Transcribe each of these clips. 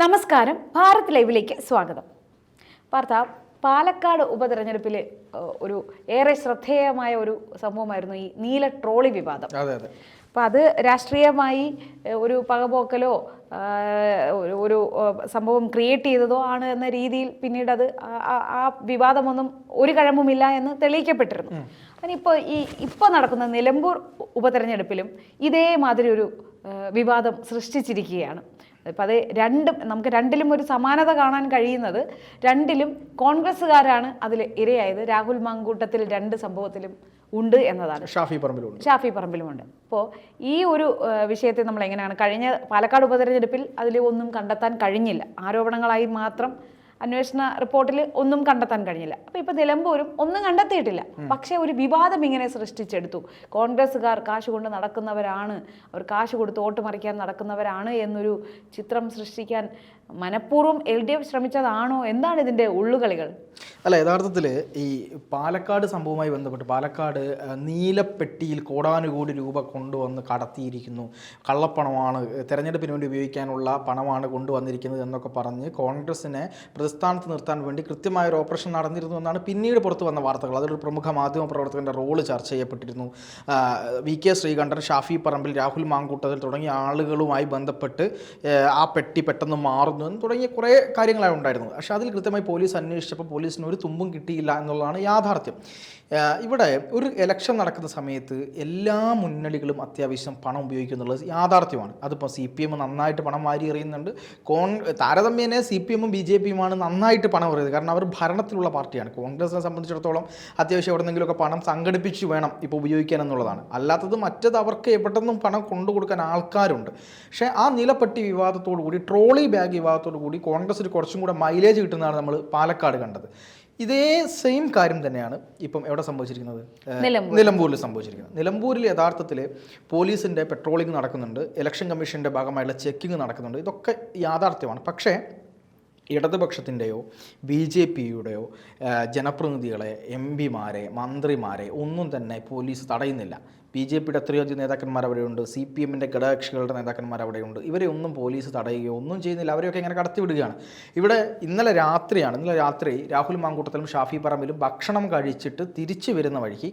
നമസ്കാരം, ഭാരത് ലൈവിലേക്ക് സ്വാഗതം. പാർത്ഥ, പാലക്കാട് ഉപതെരഞ്ഞെടുപ്പിൽ ഒരു ഏറെ ശ്രദ്ധേയമായ ഒരു സംഭവമായിരുന്നു ഈ നീല ട്രോളി വിവാദം. അപ്പം അത് രാഷ്ട്രീയമായി ഒരു പകപോക്കലോ ഒരു സംഭവം ക്രിയേറ്റ് ചെയ്തതോ ആണ് എന്ന രീതിയിൽ പിന്നീട് അത് ആ വിവാദമൊന്നും ഒരു കഴമ്പുമില്ല എന്ന് തെളിയിക്കപ്പെട്ടിരുന്നു. അതിനിപ്പോൾ ഇപ്പോൾ നടക്കുന്ന നിലമ്പൂർ ഉപതെരഞ്ഞെടുപ്പിലും ഇതേമാതിരി ഒരു വിവാദം സൃഷ്ടിച്ചിരിക്കുകയാണ്. അപ്പം അത് നമുക്ക് രണ്ടിലും ഒരു സമാനത കാണാൻ കഴിയുന്നത്, രണ്ടിലും കോൺഗ്രസ്സുകാരാണ് അതിൽ ഇരയായത്. രാഹുൽ മാങ്കൂട്ടത്തിൽ രണ്ട് സംഭവത്തിലും ഉണ്ട് എന്നതാണ്. ഷാഫി പറമ്പിലുമുണ്ട്. അപ്പോൾ ഈ ഒരു വിഷയത്തെ നമ്മൾ എങ്ങനെയാണ്, കഴിഞ്ഞ പാലക്കാട് ഉപതെരഞ്ഞെടുപ്പിൽ അതിൽ ഒന്നും കണ്ടെത്താൻ കഴിഞ്ഞില്ല, ആരോപണങ്ങളായി മാത്രം അന്വേഷണ റിപ്പോർട്ടിൽ ഒന്നും കണ്ടെത്താൻ കഴിഞ്ഞില്ല. അപ്പോൾ ഇപ്പോൾ നിലമ്പൂരും ഒന്നും കണ്ടെത്തിയിട്ടില്ല. പക്ഷേ ഒരു വിവാദം ഇങ്ങനെ സൃഷ്ടിച്ചെടുത്തു. കോൺഗ്രസ്സുകാർ കാശ് കൊണ്ട് നടക്കുന്നവരാണ്, അവർ കാശ് കൊടുത്ത് വോട്ട് മറിക്കാൻ നടക്കുന്നവരാണ് എന്നൊരു ചിത്രം സൃഷ്ടിക്കാൻ മനഃപൂർവ്വം LDF ശ്രമിച്ചതാണോ? എന്താണ് ഇതിൻ്റെ ഉള്ളുകളികൾ? അല്ല, യഥാർത്ഥത്തിൽ ഈ പാലക്കാട് സംഭവവുമായി ബന്ധപ്പെട്ട് പാലക്കാട് നീലപ്പെട്ടിയിൽ കോടാനുകോടി രൂപ കൊണ്ടുവന്ന് കടത്തിയിരിക്കുന്നു, കള്ളപ്പണമാണ്, തെരഞ്ഞെടുപ്പിന് വേണ്ടി ഉപയോഗിക്കാനുള്ള പണമാണ് കൊണ്ടുവന്നിരിക്കുന്നത് എന്നൊക്കെ പറഞ്ഞ് കോൺഗ്രസിനെ പ്രതിസ്ഥാനത്ത് നിർത്താൻ വേണ്ടി കൃത്യമായൊരു ഓപ്പറേഷൻ നടന്നിരുന്നു എന്നാണ് പിന്നീട് പുറത്തു വന്ന വാർത്തകൾ. അതൊരു പ്രമുഖ മാധ്യമ പ്രവർത്തകൻ്റെ റോള് ചർച്ച ചെയ്യപ്പെട്ടിരുന്നു. VK ശ്രീകണ്ഠൻ, ഷാഫി പറമ്പിൽ, രാഹുൽ മാങ്കൂട്ടത്തിൽ തുടങ്ങിയ ആളുകളുമായി ബന്ധപ്പെട്ട് ആ പെട്ടി പെട്ടെന്ന് മാറുന്നു തുടങ്ങിയ കുറേ കാര്യങ്ങളാണ് ഉണ്ടായിരുന്നത്. പക്ഷേ അതിൽ കൃത്യമായി പോലീസ് അന്വേഷിച്ചപ്പോൾ പോലീസിന് ഒരു തുമ്പും കിട്ടിയില്ല എന്നുള്ളതാണ് യാഥാർത്ഥ്യം. ഇവിടെ ഒരു ഇലക്ഷൻ നടക്കുന്ന സമയത്ത് എല്ലാ മുന്നണികളും അത്യാവശ്യം പണം ഉപയോഗിക്കുന്നുള്ളത് യാഥാർത്ഥ്യമാണ്. അതിപ്പോൾ CPM നന്നായിട്ട് പണം വാരി എറിയുന്നുണ്ട്. താരതമ്യേന CPM-ഉം BJP-യുമാണ് നന്നായിട്ട് പണം എറിയുന്നത്. കാരണം അവർ ഭരണത്തിലുള്ള പാർട്ടിയാണ്. കോൺഗ്രസിനെ സംബന്ധിച്ചിടത്തോളം അത്യാവശ്യം എവിടെ നിന്നെങ്കിലുമൊക്കെ പണം സംഘടിപ്പിച്ച് വേണം ഇപ്പോൾ ഉപയോഗിക്കാൻ എന്നുള്ളതാണ്. അല്ലാത്തത് മറ്റത് അവർക്ക് എവിടെ നിന്നും പണം കൊണ്ടു കൊടുക്കാൻ ആൾക്കാരുണ്ട്. പക്ഷേ ആ നിലപ്പെട്ടി വിവാദത്തോടു കൂടി, ട്രോളി ബാഗ് വിവാദത്തോടു കൂടി കോൺഗ്രസിന് കുറച്ചും കൂടെ മൈലേജ് കിട്ടുന്നതാണ് നമ്മൾ പാലക്കാട് കണ്ടത്. ഇതേ സെയിം കാര്യം തന്നെയാണ് ഇപ്പം എവിടെ സംഭവിച്ചിരിക്കുന്നത്, നിലമ്പൂരിൽ സംഭവിച്ചിരിക്കുന്നത്. നിലമ്പൂരിൽ യഥാർത്ഥത്തിൽ പോലീസിൻ്റെ പെട്രോളിംഗ് നടക്കുന്നുണ്ട്, ഇലക്ഷൻ കമ്മീഷൻ്റെ ഭാഗമായുള്ള ചെക്കിങ് നടക്കുന്നുണ്ട്. ഇതൊക്കെ യാഥാർത്ഥ്യമാണ്. പക്ഷേ ഇടതുപക്ഷത്തിൻ്റെയോ BJP-യുടെയോ ജനപ്രതിനിധികളെ, MP-മാരെ, മന്ത്രിമാരെ ഒന്നും തന്നെ പോലീസ് തടയുന്നില്ല. BJP-യുടെ എത്രയോ നേതാക്കന്മാർ അവിടെയുണ്ട്, CPM-ൻ്റെ ഘടകകക്ഷികളുടെ നേതാക്കന്മാർ അവിടെയുണ്ട്. ഇവരെ ഒന്നും പോലീസ് തടയുകയോ ഒന്നും ചെയ്യുന്നില്ല. അവരെയൊക്കെ ഇങ്ങനെ കടത്തിവിടുകയാണ്. ഇവിടെ ഇന്നലെ രാത്രി രാഹുൽ മാങ്കൂട്ടത്തിലും ഷാഫി പറമ്പിലും ഭക്ഷണം കഴിച്ചിട്ട് തിരിച്ചു വരുന്ന വഴിക്ക്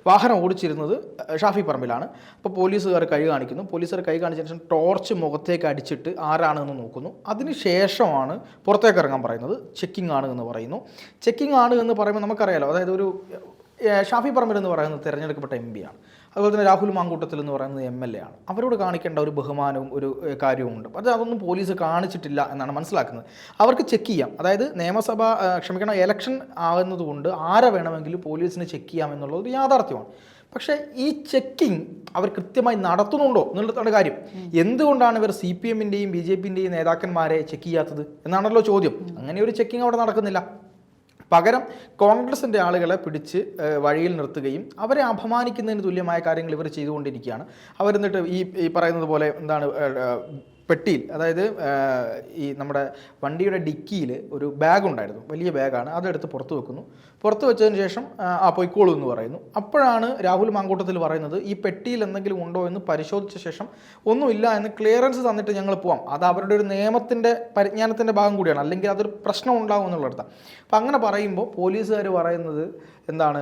വാഹനം ഓടിച്ചിരുന്നത് ഷാഫി പറമ്പിലാണ്. അപ്പോൾ പോലീസുകാർ കൈ കാണിക്കുന്നു. പോലീസുകാർ കൈ കാണിച്ചതിന് ശേഷം ടോർച്ച് മുഖത്തേക്ക് അടിച്ചിട്ട് ആരാണെന്ന് നോക്കുന്നു. അതിനുശേഷമാണ് പുറത്തേക്ക് ഇറങ്ങാൻ പറയുന്നത്. ചെക്കിംഗ് ആണ് എന്ന് പറയുന്നു. ചെക്കിംഗ് ആണ് എന്ന് പറയുമ്പോൾ നമുക്കറിയാലോ, അതായത് ഒരു ഷാഫി പറമ്പിൽ എന്ന് പറയുന്നത് തിരഞ്ഞെടുക്കപ്പെട്ട MP ആണ്. അതുപോലെ തന്നെ രാഹുൽ മാങ്കൂട്ടത്തിൽ എന്ന് പറയുന്നത് MLA ആണ്. അവരോട് കാണിക്കേണ്ട ഒരു ബഹുമാനവും ഒരു കാര്യവുമുണ്ട്. പക്ഷേ അതൊന്നും പോലീസ് കാണിച്ചിട്ടില്ല എന്നാണ് മനസ്സിലാക്കുന്നത്. അവർക്ക് ചെക്ക് ചെയ്യാം, അതായത് എലക്ഷൻ ആകുന്നതുകൊണ്ട് ആരെ വേണമെങ്കിലും പോലീസിന് ചെക്ക് ചെയ്യാം എന്നുള്ളത് ഒരു യാഥാർത്ഥ്യമാണ്. പക്ഷേ ഈ ചെക്കിങ് അവർ കൃത്യമായി നടത്തുന്നുണ്ടോ എന്നുള്ളതാണ് കാര്യം. എന്തുകൊണ്ടാണ് ഇവർ CPM-ൻ്റെയും BJP-ൻ്റെയും നേതാക്കന്മാരെ ചെക്ക് ചെയ്യാത്തത് എന്നാണല്ലോ ചോദ്യം. അങ്ങനെ ഒരു ചെക്കിങ് അവിടെ നടക്കുന്നില്ല. പകരം കോൺഗ്രസിൻ്റെ ആളുകളെ പിടിച്ച് വഴിയിൽ നിർത്തുകയും അവരെ അപമാനിക്കുന്നതിന് തുല്യമായ കാര്യങ്ങൾ ഇവർ ചെയ്തുകൊണ്ടിരിക്കുകയാണ്. അവരെന്നിട്ട് ഈ പറയുന്നത് പോലെ എന്താണ്, പെട്ടിയിൽ, അതായത് ഈ നമ്മുടെ വണ്ടിയുടെ ഡിക്കിയിൽ ഒരു ബാഗ് ഉണ്ടായിരുന്നു, വലിയ ബാഗാണ്, അതെടുത്ത് പുറത്ത് വെക്കുന്നു. പുറത്ത് വെച്ചതിന് ശേഷം പൊയ്ക്കോളൂ എന്ന് പറയുന്നു. അപ്പോഴാണ് രാഹുൽ മാങ്കൂട്ടത്തിൽ പറയുന്നത്, ഈ പെട്ടിയിൽ എന്തെങ്കിലും ഉണ്ടോ എന്ന് പരിശോധിച്ച ശേഷം ഒന്നുമില്ല എന്ന് ക്ലിയറൻസ് തന്നിട്ട് ഞങ്ങൾ പോവാം. അത് അവരുടെ ഒരു നിയമത്തിൻ്റെ പരിജ്ഞാനത്തിൻ്റെ ഭാഗം കൂടിയാണ്, അല്ലെങ്കിൽ അതൊരു പ്രശ്നം ഉണ്ടാകും എന്നുള്ളടത്താണ്. അപ്പം അങ്ങനെ പറയുമ്പോൾ പോലീസുകാർ പറയുന്നത് എന്താണ്,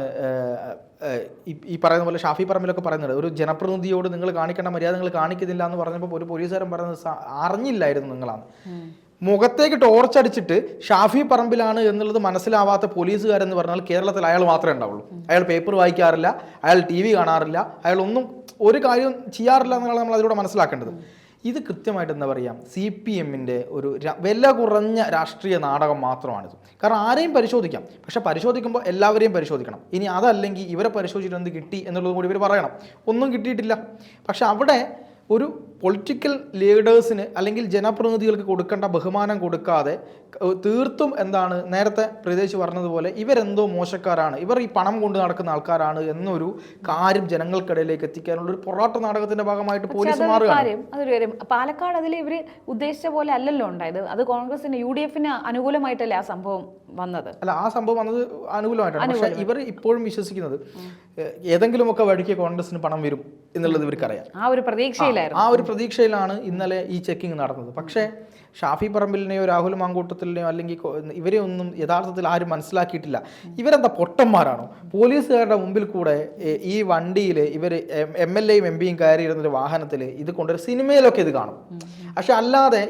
ഈ പറയുന്ന പോലെ ഷാഫി പറമ്പിലൊക്കെ പറയുന്നത്, ഒരു ജനപ്രതിനിധിയോട് നിങ്ങൾ കാണിക്കേണ്ട മര്യാദ നിങ്ങൾ കാണിക്കുന്നില്ല എന്ന് പറഞ്ഞപ്പോൾ ഒരു പോലീസുകാരൻ പറയുന്നത് അറിഞ്ഞില്ലായിരുന്നു നിങ്ങളാണ്. മുഖത്തേക്ക് ടോർച്ചടിച്ചിട്ട് ഷാഫി പറമ്പിലാണ് എന്നുള്ളത് മനസ്സിലാവാത്ത പോലീസുകാരെന്ന് പറഞ്ഞാൽ കേരളത്തിൽ അയാൾ മാത്രമേ ഉണ്ടാവുള്ളൂ. അയാൾ പേപ്പർ വായിക്കാറില്ല, അയാൾ TV കാണാറില്ല, അയാൾ ഒന്നും ഒരു കാര്യം ചെയ്യാറില്ല എന്നുള്ളത് നമ്മൾ അതിലൂടെ മനസ്സിലാക്കേണ്ടത്. ഇത് കൃത്യമായിട്ട് എന്താ പറയുക, CPM-ൻ്റെ ഒരു വില കുറഞ്ഞ രാഷ്ട്രീയ നാടകം മാത്രമാണിത്. കാരണം ആരെയും പരിശോധിക്കാം, പക്ഷെ പരിശോധിക്കുമ്പോൾ എല്ലാവരെയും പരിശോധിക്കണം. ഇനി അതല്ലെങ്കിൽ ഇവരെ പരിശോധിച്ചിട്ട് എന്ത് കിട്ടി എന്നുള്ളതും കൂടി ഇവർ പറയണം. ഒന്നും കിട്ടിയിട്ടില്ല. പക്ഷെ അവിടെ ഒരു പൊളിറ്റിക്കൽ ലീഡേഴ്സിന് അല്ലെങ്കിൽ ജനപ്രതിനിധികൾക്ക് കൊടുക്കേണ്ട ബഹുമാനം കൊടുക്കാതെ തീർത്തും എന്താണ്, നേരത്തെ പ്രദേശ് പറഞ്ഞതുപോലെ ഇവരെന്തോ മോശക്കാരാണ്, ഇവർ ഈ പണം കൊണ്ട് നടക്കുന്ന ആൾക്കാരാണ് എന്നൊരു കാര്യം ജനങ്ങൾക്കിടയിലേക്ക് എത്തിക്കാനുള്ള ഒരു പൊറാട്ട നാടകത്തിന്റെ ഭാഗമായിട്ട് പോലീസ് മാറുകയാണ്. പാലക്കാട് അതിൽ ഇവർ ഉദ്ദേശിച്ച പോലെ അല്ലല്ലോ ഉണ്ടായത്. അത് കോൺഗ്രസിന് UDF-ന് അനുകൂലമായിട്ടല്ലേ ആ സംഭവം വന്നത്? അല്ല, ആ സംഭവം വന്നത് അനുകൂലമായിട്ടാണ്. പക്ഷേ ഇവർ ഇപ്പോഴും വിശ്വസിക്കുന്നത് ഏതെങ്കിലുമൊക്കെ വഴിക്ക് കോൺഗ്രസിന് പണം വരും എന്നുള്ളത് ഇവർക്കറിയാം. ആ ഒരു പ്രതീക്ഷയിലായിരുന്നു. ആ ഒരു പ്രതീക്ഷയിലാണ് ഇന്നലെ ഈ ചെക്കിങ് നടന്നത്. പക്ഷേ ഷാഫി പറമ്പിലിനെയോ രാഹുൽ മാങ്കൂട്ടത്തിലിനെയോ അല്ലെങ്കിൽ ഇവരെ ഒന്നും യഥാർത്ഥത്തിൽ ആരും മനസ്സിലാക്കിയിട്ടില്ല. ഇവരെന്താ പൊട്ടന്മാരാണോ? പോലീസുകാരുടെ മുമ്പിൽ കൂടെ ഈ വണ്ടിയിൽ ഇവർ MLAയും MP യും കയറിയിരുന്നൊരു വാഹനത്തിൽ ഇത് കൊണ്ടൊരു സിനിമയിലൊക്കെ ഇത് കാണും. പക്ഷെ അല്ലാതെ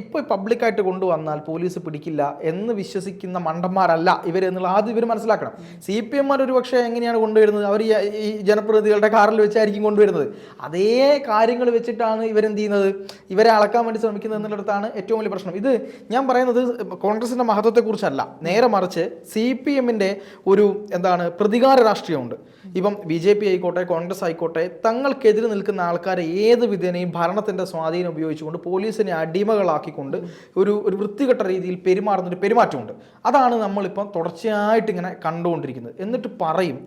ഇപ്പോൾ പബ്ലിക്കായിട്ട് കൊണ്ടുവന്നാൽ പോലീസ് പിടിക്കില്ല എന്ന് വിശ്വസിക്കുന്ന മണ്ടന്മാരല്ല ഇവരെന്നുള്ള ആദ്യം ഇവർ മനസ്സിലാക്കണം. CPM ഒരു പക്ഷേ എങ്ങനെയാണ് കൊണ്ടുവരുന്നത്? അവർ ഈ ജനപ്രതിനിധികളുടെ കാറിൽ വെച്ചായിരിക്കും കൊണ്ടുവരുന്നത്. അതേ കാര്യങ്ങൾ വെച്ചിട്ടാണ് ഇവരെന്ത് ചെയ്യുന്നത്, ഇവരെ അളക്കാൻ വേണ്ടി ശ്രമിക്കുന്നത് എന്നുള്ളിടത്താണ് ഏറ്റവും വലിയ പ്രശ്നം. ഇത് ഞാൻ പറയുന്നത് കോൺഗ്രസിൻ്റെ മഹത്വത്തെക്കുറിച്ചല്ല, നേരെ മറിച്ച് CPMൻ്റെ ഒരു പ്രതികാര രാഷ്ട്രീയമുണ്ട്. ഇപ്പം BJP ആയിക്കോട്ടെ കോൺഗ്രസ് ആയിക്കോട്ടെ, തങ്ങൾക്കെതിരെ നിൽക്കുന്ന ആൾക്കാരെ ഏത് വിധേനയും ഭരണത്തിൻ്റെ സ്വാധീനം ഉപയോഗിച്ചുകൊണ്ട് പോലീസിനെ അടിമകളാക്കിക്കൊണ്ട് ഒരു വൃത്തികെട്ട രീതിയിൽ പെരുമാറുന്നൊരു പെരുമാറ്റമുണ്ട്. അതാണ് നമ്മളിപ്പം തുടർച്ചയായിട്ട് ഇങ്ങനെ കണ്ടുകൊണ്ടിരിക്കുന്നത്. എന്നിട്ട് പറയും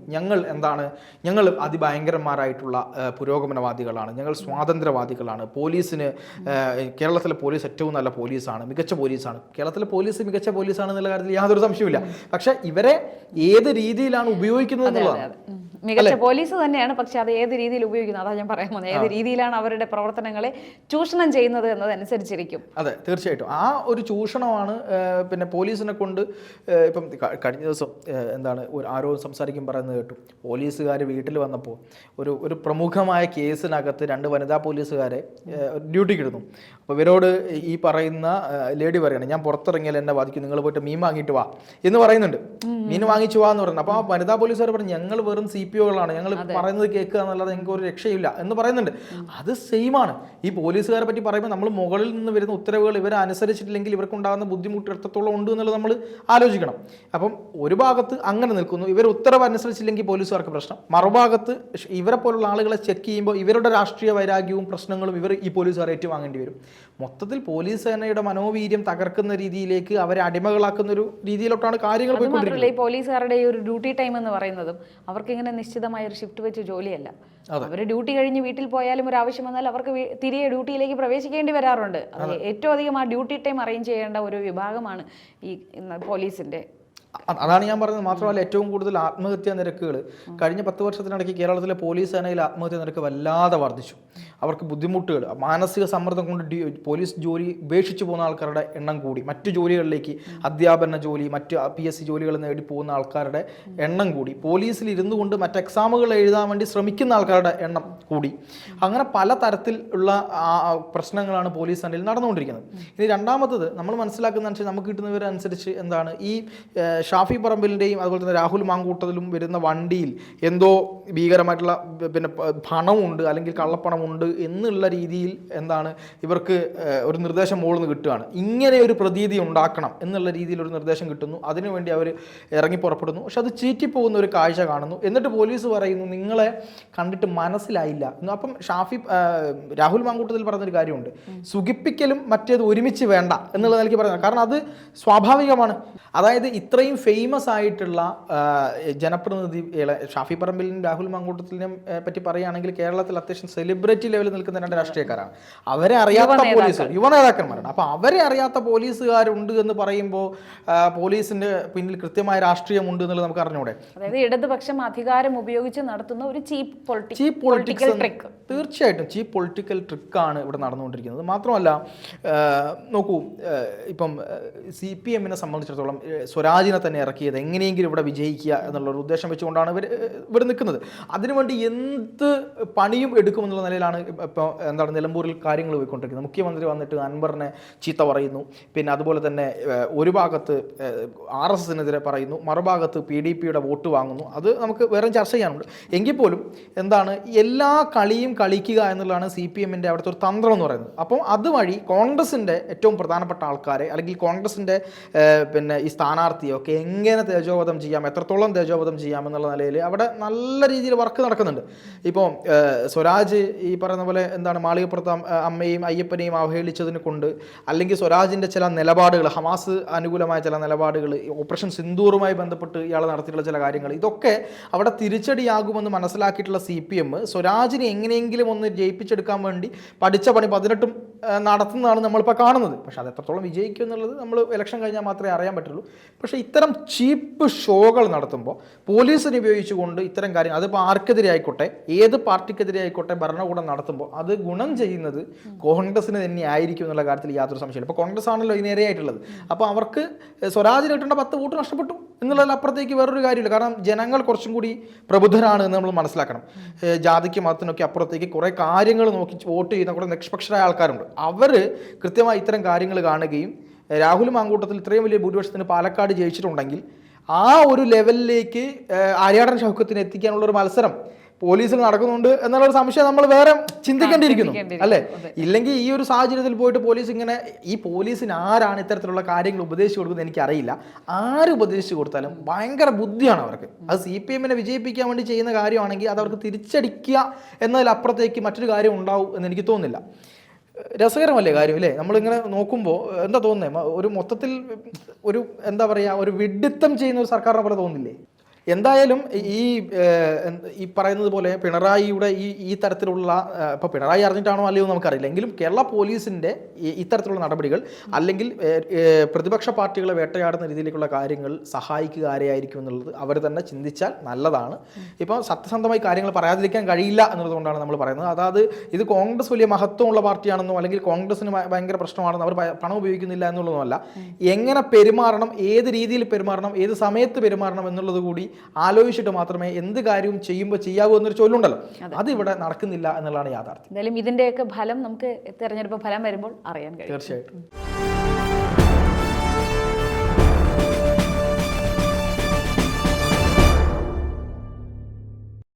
ഞങ്ങൾ അതിഭയങ്കരന്മാരായിട്ടുള്ള പുരോഗമനവാദികളാണ്, ഞങ്ങൾ സ്വാതന്ത്ര്യവാദികളാണ്, കേരളത്തിലെ പോലീസ് ഏറ്റവും നല്ല പോലീസാണ്, മികച്ച പോലീസാണ്. കേരളത്തിലെ പോലീസ് മികച്ച പോലീസാണ് എന്നുള്ള കാര്യത്തിൽ യാതൊരു സംശയമില്ല. പക്ഷേ ഇവരെ ഏത് രീതിയിലാണ് ഉപയോഗിക്കുന്നത് എന്നുള്ളതാണ്. മികച്ച പോലീസ് തന്നെയാണ്, പക്ഷെ അത് ഏത് രീതിയിൽ ഉപയോഗിക്കുന്നത്, അതാ ഞാൻ പറയാൻ പോകുന്നത്. ഏത് രീതിയിലാണ് അവരുടെ പ്രവർത്തനങ്ങളെ ചൂഷണം ചെയ്യുന്നത് എന്നതനുസരിച്ചിരിക്കും. അതെ, തീർച്ചയായിട്ടും ആ ഒരു ചൂഷണമാണ്. പിന്നെ പോലീസിനെ കൊണ്ട് ഇപ്പം കഴിഞ്ഞ ദിവസം ആരോ സംസാരിക്കും പറയുന്നത് കേട്ടു, പോലീസുകാർ വീട്ടിൽ വന്നപ്പോൾ ഒരു പ്രമുഖമായ കേസിനകത്ത് 2 വനിതാ പോലീസുകാരെ ഡ്യൂട്ടിക്ക് ഇടുന്നു. അപ്പോൾ ഇവരോട് ഈ പറയുന്ന ലേഡി പറയണം, ഞാൻ പുറത്തിറങ്ങിയാൽ എന്നെ ബാധിക്കും, നിങ്ങൾ പോയിട്ട് മീൻ വാങ്ങിയിട്ട് വാ എന്ന് പറയുന്നുണ്ട്. മീൻ വാങ്ങിച്ചു വാ എന്ന് പറയുന്നത്. അപ്പോൾ ആ വനിതാ പോലീസുകാർ പറഞ്ഞു, ഞങ്ങൾ വെറും CPOകളാണ്, ഞങ്ങൾ പറയുന്നത് കേൾക്കുക എന്നുള്ളത് ഞങ്ങൾക്ക് ഒരു രക്ഷയില്ല എന്ന് പറയുന്നുണ്ട്. അത് സെയിമാണ്. ഈ പോലീസുകാരെ പറ്റി പറയുമ്പോൾ നമ്മൾ മുകളിൽ നിന്ന് വരുന്ന ഉത്തരവുകൾ ഇവരെ അനുസരിച്ചിട്ടില്ലെങ്കിൽ ഇവർക്കുണ്ടാകുന്ന ബുദ്ധിമുട്ട് എത്രത്തോളം ഉണ്ട് എന്നുള്ളത് നമ്മൾ ആലോചിക്കണം. അപ്പം ഒരു ഭാഗത്ത് അങ്ങനെ നിൽക്കുന്നു, ഇവർ ഉത്തരവ് അനുസരിച്ചില്ലെങ്കിൽ പോലീസുകാർക്ക് പ്രശ്നം. മറുഭാഗത്ത് ഇവരെ പോലുള്ള ആളുകളെ ചെക്ക് ചെയ്യുമ്പോൾ ഇവരുടെ രാഷ്ട്രീയ വൈരാഗ്യവും പ്രശ്നങ്ങളും ഈ പോലീസുകാർ ഏറ്റുവാങ്ങേണ്ടി വരും. മൊത്തത്തിൽ പോലീസ് സേനയുടെ മനോവീര്യം തകർക്കുന്ന രീതിയിലേക്ക് അവരെ അടിമകളാക്കുന്ന ഒരു രീതിയിലോട്ടാണ് കാര്യങ്ങൾ പോയിക്കൊണ്ടിരിക്കുന്നത്. ഈ പോലീസുകാരുടെ ഈ ഒരു ഡ്യൂട്ടി ടൈം എന്ന് പറയുന്നതും അവർക്ക് ഇങ്ങനെ നിശ്ചിതമായ ഒരു ഷിഫ്റ്റ് വെച്ച് ജോലിയല്ല. അവർ ഡ്യൂട്ടി കഴിഞ്ഞ് വീട്ടിൽ പോയാലും ഒരു ആവശ്യം വന്നാൽ അവർക്ക് തിരികെ ഡ്യൂട്ടിയിലേക്ക് പ്രവേശിക്കേണ്ടി വരാറുണ്ട്. അത് ഏറ്റവും അധികം ആ ഡ്യൂട്ടി ടൈം അറേഞ്ച് ചെയ്യേണ്ട ഒരു വിഭാഗമാണ് ഈ പോലീസിന്റെ. അതാണ് ഞാൻ പറഞ്ഞത്. മാത്രമല്ല, ഏറ്റവും കൂടുതൽ ആത്മഹത്യാ നിരക്കുകൾ കഴിഞ്ഞ 10 വർഷത്തിനിടയ്ക്ക് കേരളത്തിലെ പോലീസ് സേനയിൽ ആത്മഹത്യാ നിരക്ക് വല്ലാതെ വർദ്ധിച്ചു. അവർക്ക് ബുദ്ധിമുട്ടുകൾ, മാനസിക സമ്മർദ്ദം കൊണ്ട് പോലീസ് ജോലി ഉപേക്ഷിച്ച് പോകുന്ന ആൾക്കാരുടെ എണ്ണം കൂടി. മറ്റു ജോലികളിലേക്ക്, അധ്യാപന ജോലി, മറ്റ് PSC ജോലികൾ നേടി പോകുന്ന ആൾക്കാരുടെ എണ്ണം കൂടി. പോലീസിൽ ഇരുന്നു കൊണ്ട് മറ്റ് എക്സാമുകൾ എഴുതാൻ വേണ്ടി ശ്രമിക്കുന്ന ആൾക്കാരുടെ എണ്ണം കൂടി. അങ്ങനെ പല തരത്തിലുള്ള പ്രശ്നങ്ങളാണ് പോലീസ് സേനയിൽ നടന്നുകൊണ്ടിരിക്കുന്നത്. ഇനി രണ്ടാമത്തത് നമ്മൾ മനസ്സിലാക്കുന്ന നമുക്ക് കിട്ടുന്നവരനുസരിച്ച് ഈ ഷാഫി പറമ്പിലിൻ്റെയും അതുപോലെ തന്നെ രാഹുൽ മാങ്കൂട്ടത്തിലും വരുന്ന വണ്ടിയിൽ എന്തോ ഭീകരമായിട്ടുള്ള പണമുണ്ട് അല്ലെങ്കിൽ കള്ളപ്പണമുണ്ട് എന്നുള്ള രീതിയിൽ ഇവർക്ക് ഒരു നിർദ്ദേശം മുകളിൽ നിന്ന് കിട്ടുകയാണ്. ഇങ്ങനെ ഒരു പ്രതീതി ഉണ്ടാക്കണം എന്നുള്ള രീതിയിൽ ഒരു നിർദ്ദേശം കിട്ടുന്നു. അതിനുവേണ്ടി അവർ ഇറങ്ങി പുറപ്പെടുന്നു. പക്ഷെ അത് ചീറ്റിപ്പോകുന്ന ഒരു കാഴ്ച കാണുന്നു. എന്നിട്ട് പോലീസ് പറയുന്നു, നിങ്ങളെ കണ്ടിട്ട് മനസ്സിലായില്ല. അപ്പം രാഹുൽ മാങ്കൂട്ടത്തിൽ പറഞ്ഞൊരു കാര്യമുണ്ട്, സുഖിപ്പിക്കലും മറ്റേത് ഒരുമിച്ച് വേണ്ട എന്നുള്ള നിലയ്ക്ക് പറയുന്നത്. കാരണം അത് സ്വാഭാവികമാണ്. അതായത് ഇത്രയും ഫേമസ് ആയിട്ടുള്ള ജനപ്രതിനിധികളെ, ഷാഫി പറമ്പിലിനും രാഹുൽ മാങ്കൂട്ടത്തിലിനെയും പറ്റി പറയുകയാണെങ്കിൽ കേരളത്തിൽ അത്യാവശ്യം സെലിബ്രിറ്റി ലെവലിൽ നിൽക്കുന്ന 2 രാഷ്ട്രീയക്കാരാണ്. അവരെ അറിയാത്ത പോലീസ്, യുവ നേതാക്കന്മാരാണ്. അപ്പോൾ അവരെ അറിയാത്ത പോലീസുകാരുണ്ട് എന്ന് പറയുമ്പോൾ പോലീസിന്റെ പിന്നിൽ കൃത്യമായ രാഷ്ട്രീയമുണ്ട് എന്നുള്ളത് നമുക്ക് അറിഞ്ഞൂടെ? അതായത് ഇടതുപക്ഷം അധികാരം ഉപയോഗിച്ച് നടത്തുന്ന ഒരു ചീപ്പ് പൊളിറ്റിക്കൽ ട്രിക്ക്. തീർച്ചയായിട്ടും ചീപ്പ് പൊളിറ്റിക്കൽ ട്രിക്കാണ് ഇവിടെ നടന്നുകൊണ്ടിരിക്കുന്നത്. മാത്രമല്ല, നോക്കൂ, ഇപ്പം CPMനെ സംബന്ധിച്ചിടത്തോളം സ്വരാജിനെ തന്നെ ഇറക്കിയത് എങ്ങനെയെങ്കിലും ഇവിടെ വിജയിക്കുക എന്നുള്ളൊരു ഉദ്ദേശം വെച്ചുകൊണ്ടാണ് ഇവിടെ നിൽക്കുന്നത്. അതിനുവേണ്ടി എന്ത് പണിയും എടുക്കുമെന്നുള്ള നിലയിലാണ് ഇപ്പോൾ നിലമ്പൂരിൽ കാര്യങ്ങൾ പോയിക്കൊണ്ടിരിക്കുന്നത്. മുഖ്യമന്ത്രി വന്നിട്ട് അൻവറിനെ ചീത്ത പറയുന്നു. പിന്നെ അതുപോലെ തന്നെ ഒരു ഭാഗത്ത് RSSനെതിരെ പറയുന്നു, മറുഭാഗത്ത് PDPയുടെ വോട്ട് വാങ്ങുന്നു. അത് നമുക്ക് വേറെ ചർച്ച ചെയ്യാനുണ്ട്. എങ്കിൽ പോലും എല്ലാ കളിയും കളിക്കുക എന്നുള്ളതാണ് CPMൻ്റെ അവിടുത്തെ ഒരു തന്ത്രം എന്ന് പറയുന്നത്. അപ്പോൾ അതുവഴി കോൺഗ്രസിൻ്റെ ഏറ്റവും പ്രധാനപ്പെട്ട ആൾക്കാരെ അല്ലെങ്കിൽ കോൺഗ്രസിൻ്റെ ഈ സ്ഥാനാർത്ഥിയൊക്കെ എങ്ങനെ തേജോവധം ചെയ്യാം, എത്രത്തോളം തേജോവധം ചെയ്യാം എന്നുള്ള നിലയിൽ അവിടെ നല്ല രീതിയിൽ വർക്ക് നടക്കുന്നുണ്ട്. ഇപ്പോൾ സ്വരാജ് ഈ പറയുന്ന പോലെ മാളികപ്പുറത്ത് അമ്മയും അയ്യപ്പനെയും അവഹേളിച്ചതിനെ കൊണ്ട്, അല്ലെങ്കിൽ സ്വരാജിൻ്റെ ചില നിലപാടുകൾ, ഹമാസ് അനുകൂലമായ ചില നിലപാടുകൾ, ഓപ്പറേഷൻ സിന്ദൂറുമായി ബന്ധപ്പെട്ട് ഇയാൾ നടത്തിയിട്ടുള്ള ചില കാര്യങ്ങൾ, ഇതൊക്കെ അവിടെ തിരിച്ചടിയാകുമെന്ന് മനസ്സിലാക്കിയിട്ടുള്ള CPM സ്വരാജിനെ എങ്ങനെയെങ്കിലും ഒന്ന് ജയിപ്പിച്ചെടുക്കാൻ വേണ്ടി പഠിച്ച പണി 18 നടത്തുന്നതാണ് നമ്മളിപ്പോൾ കാണുന്നത്. പക്ഷേ അത് എത്രത്തോളം വിജയിക്കും എന്നുള്ളത് നമ്മൾ ഇലക്ഷൻ കഴിഞ്ഞാൽ മാത്രമേ അറിയാൻ പറ്റുള്ളൂ. പക്ഷേ ഇത്തരം ചീപ്പ് ഷോകൾ നടത്തുമ്പോൾ പോലീസിനെ ഉപയോഗിച്ചുകൊണ്ട് ഇത്തരം കാര്യങ്ങൾ, അതിപ്പോൾ ആർക്കെതിരെ ആയിക്കോട്ടെ, ഏത് പാർട്ടിക്കെതിരെ ആയിക്കോട്ടെ, ഭരണകൂടം നടത്തുമ്പോൾ അത് ഗുണം ചെയ്യുന്നത് കോൺഗ്രസിന് തന്നെ ആയിരിക്കും എന്നുള്ള കാര്യത്തിൽ യാതൊരു സംശയമില്ല. ഇപ്പോൾ കോൺഗ്രസ് ആണല്ലോ ഈ നേരെയായിട്ടുള്ളത്. അപ്പോൾ അവർക്ക് സ്വരാജിന് കിട്ടേണ്ട 10 വോട്ട് നഷ്ടപ്പെട്ടു എന്നുള്ളതിലപ്പുറത്തേക്ക് വേറൊരു കാര്യമില്ല. കാരണം ജനങ്ങൾ കുറച്ചും കൂടി പ്രബുദ്ധരാണ് എന്ന് നമ്മൾ മനസ്സിലാക്കണം. ജാതിക്ക് മതത്തിനൊക്കെ അപ്പുറത്തേക്ക് കുറേ കാര്യങ്ങൾ നോക്കി വോട്ട് ചെയ്യുന്ന കുറേ നിഷ്പക്ഷരായ ആൾക്കാരുണ്ട്. അവർ കൃത്യമായി ഇത്തരം കാര്യങ്ങൾ കാണുകയും രാഹുൽ മാങ്കൂട്ടത്തിൽ ഇത്രയും വലിയ ഭൂരിപക്ഷത്തിന് പാലക്കാട് ജയിച്ചിട്ടുണ്ടെങ്കിൽ ആ ഒരു ലെവലിലേക്ക് ആര്യാടൻ ഷൗക്കത്തിന് എത്തിക്കാനുള്ള ഒരു മത്സരം പോലീസിൽ നടക്കുന്നുണ്ട് എന്നുള്ളൊരു സംശയം നമ്മൾ വേറെ ചിന്തിക്കേണ്ടിയിരിക്കുന്നു അല്ലേ? ഇല്ലെങ്കിൽ ഈ ഒരു സാഹചര്യത്തിൽ പോയിട്ട് പോലീസ് ഇങ്ങനെ, ഈ പോലീസിന് ആരാണ് ഇത്തരത്തിലുള്ള കാര്യങ്ങൾ ഉപദേശിച്ചു കൊടുക്കുന്നത് എനിക്കറിയില്ല. ആര് ഉപദേശിച്ചു കൊടുത്താലും ഭയങ്കര ബുദ്ധിയാണ് അവർക്ക്. അത് CPM-നെ വിജയിപ്പിക്കാൻ വേണ്ടി ചെയ്യുന്ന കാര്യമാണെങ്കിൽ അത് അവർക്ക് തിരിച്ചടിക്കുക എന്നതിലപ്പുറത്തേക്ക് മറ്റൊരു കാര്യം ഉണ്ടാവും എന്ന് എനിക്ക് തോന്നുന്നില്ല. രസകരമല്ലേ കാര്യം അല്ലേ? നമ്മളിങ്ങനെ നോക്കുമ്പോൾ എന്താ തോന്നുന്നത്, ഒരു മൊത്തത്തിൽ ഒരു എന്താ പറയുക, ഒരു വിഡ്ഢിത്തം ചെയ്യുന്ന ഒരു സർക്കാരിനെ പോലെ തോന്നില്ലേ? എന്തായാലും ഈ പറയുന്നത് പോലെ പിണറായിയുടെ ഈ തരത്തിലുള്ള, ഇപ്പോൾ പിണറായി അറിഞ്ഞിട്ടാണോ അല്ലയോ നമുക്കറിയില്ല, എങ്കിലും കേരള പോലീസിൻ്റെ ഇത്തരത്തിലുള്ള നടപടികൾ അല്ലെങ്കിൽ പ്രതിപക്ഷ പാർട്ടികളെ വേട്ടയാടുന്ന രീതിയിലേക്കുള്ള കാര്യങ്ങൾ സഹായിക്കുക ആരെയായിരിക്കും എന്നുള്ളത് അവർ തന്നെ ചിന്തിച്ചാൽ നല്ലതാണ്. ഇപ്പോൾ സത്യസന്ധമായി കാര്യങ്ങൾ പറയാതിരിക്കാൻ കഴിയില്ല എന്നുള്ളതുകൊണ്ടാണ് നമ്മൾ പറയുന്നത്. അതായത് ഇത് കോൺഗ്രസ് വലിയ മഹത്വമുള്ള പാർട്ടിയാണെന്നോ അല്ലെങ്കിൽ കോൺഗ്രസിന് ഭയങ്കര പ്രശ്നമാണെന്നോ അവർ പണം ഉപയോഗിക്കുന്നില്ല എന്നുള്ളതുമല്ല, എങ്ങനെ പെരുമാറണം, ഏത് രീതിയിൽ പെരുമാറണം, ഏത് സമയത്ത് പെരുമാറണം എന്നുള്ളത് കൂടി ആലോചിച്ചിട്ട് മാത്രമേ എന്ത് കാര്യവും ചെയ്യുമ്പോൾ ചെയ്യാവൂ എന്നൊരു ചൊല്ലുണ്ടല്ലോ, അതിവിടെ നടക്കുന്നില്ല എന്നുള്ളതാണ് യാഥാർത്ഥ്യം. എന്തായാലും ഇതിന്റെയൊക്കെ ഫലം നമുക്ക് തെരഞ്ഞെടുപ്പ് ഫലം വരുമ്പോൾ അറിയാൻ കഴിയും. തീർച്ചയായിട്ടും.